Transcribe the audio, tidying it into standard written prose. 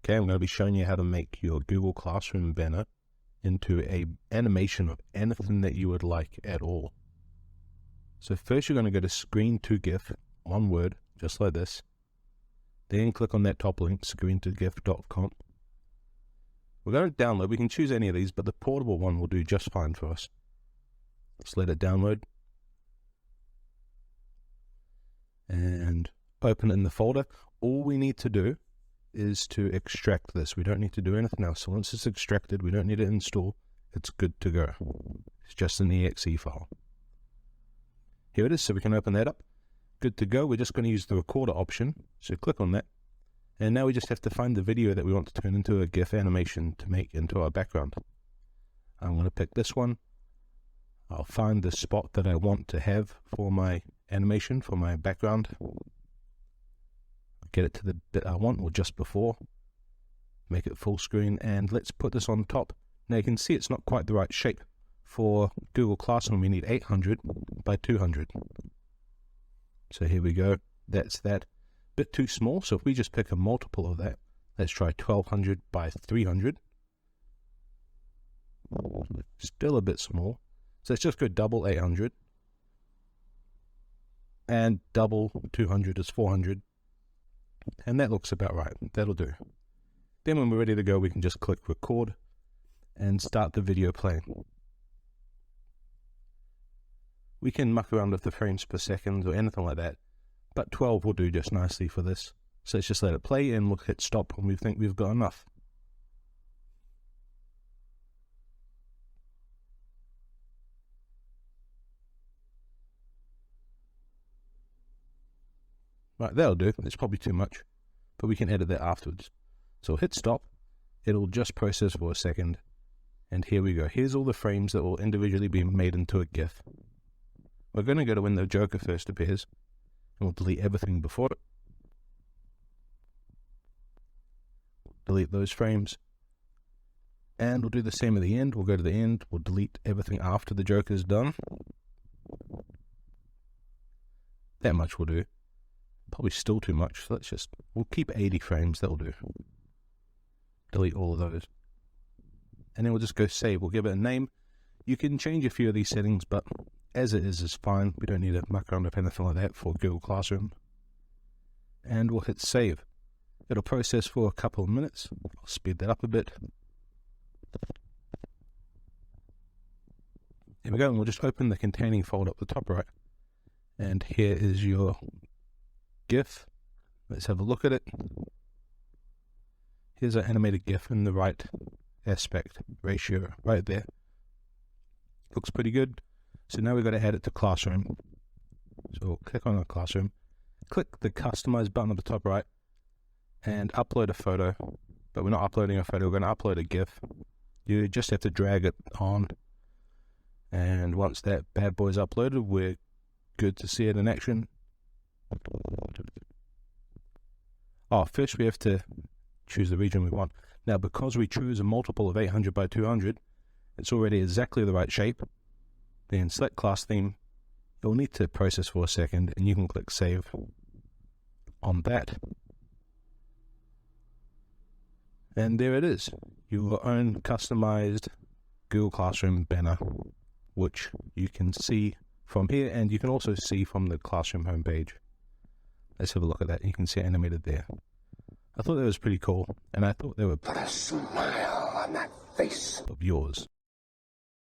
Okay, I'm going to be showing you how to make your Google Classroom banner into a animation of anything that you would like at all. So first you're going to go to screen to GIF, one word, just like this. Then click on that top link, screen2gif.com. We're going to download. We can choose any of these, but the portable one will do just fine for us. Just let it download. And open it in the folder. All we need to do is to extract this. We don't need to do anything else. So once it's extracted, we don't need to install. It's good to go. It's just an exe file. Here it is, so we can open that up. Good to go. We're just going to use the recorder option. So click on that. And now we just have to find the video that we want to turn into a GIF animation to make into our background. I'm going to pick this one. I'll find the spot that I want to have for my animation, for my background. Get it to the bit I want, or just before. Make it full screen, and let's put this on top. Now you can see it's not quite the right shape. For Google Classroom we need 800 by 200. So here we go. That's that. Bit too small, so if we just pick a multiple of that, let's try 1200 by 300. Still a bit small. So let's just go double 800. And double 200 is 400. And that looks about right. That'll do. Then when we're ready to go, we can just click record and start the video playing. We can muck around with the frames per second or anything like that, but 12 will do just nicely for this. So let's just let it play and we'll hit stop when we think we've got enough. Right, that'll do. It's probably too much, but we can edit that afterwards. So hit stop. It'll just process for a second. And here we go. Here's all the frames that will individually be made into a GIF. We're going to go to when the Joker first appears, and we'll delete everything before it. Delete those frames. And we'll do the same at the end. We'll go to the end. We'll delete everything after the Joker's done. That much will do. Probably still too much, so we'll keep 80 frames, that'll do. Delete all of those. And then we'll just go save. We'll give it a name. You can change a few of these settings, but as it is fine. We don't need to muck around with anything like that for Google Classroom. And we'll hit save. It'll process for a couple of minutes. I'll speed that up a bit. There we go, and we'll just open the containing folder up the top right. And here is your GIF. Let's have a look at it. Here's our animated GIF in the right aspect ratio right there. Looks pretty good. So now we've got to add it to Classroom. So we'll click on our Classroom, click the Customize button at the top right, and upload a photo. But we're not uploading a photo, we're going to upload a GIF. You just have to drag it on, and once that bad boy's uploaded, we're good to see it in action. Oh, first we have to choose the region we want. Now, because we choose a multiple of 800 by 200, it's already exactly the right shape. Then select class theme. You'll need to process for a second, and you can click save on that. And there it is, your own customized Google Classroom banner, which you can see from here, and you can also see from the Classroom homepage. Let's have a look at that. You can see it animated there. I thought that was pretty cool, and I thought they were... Put a smile on that face of yours.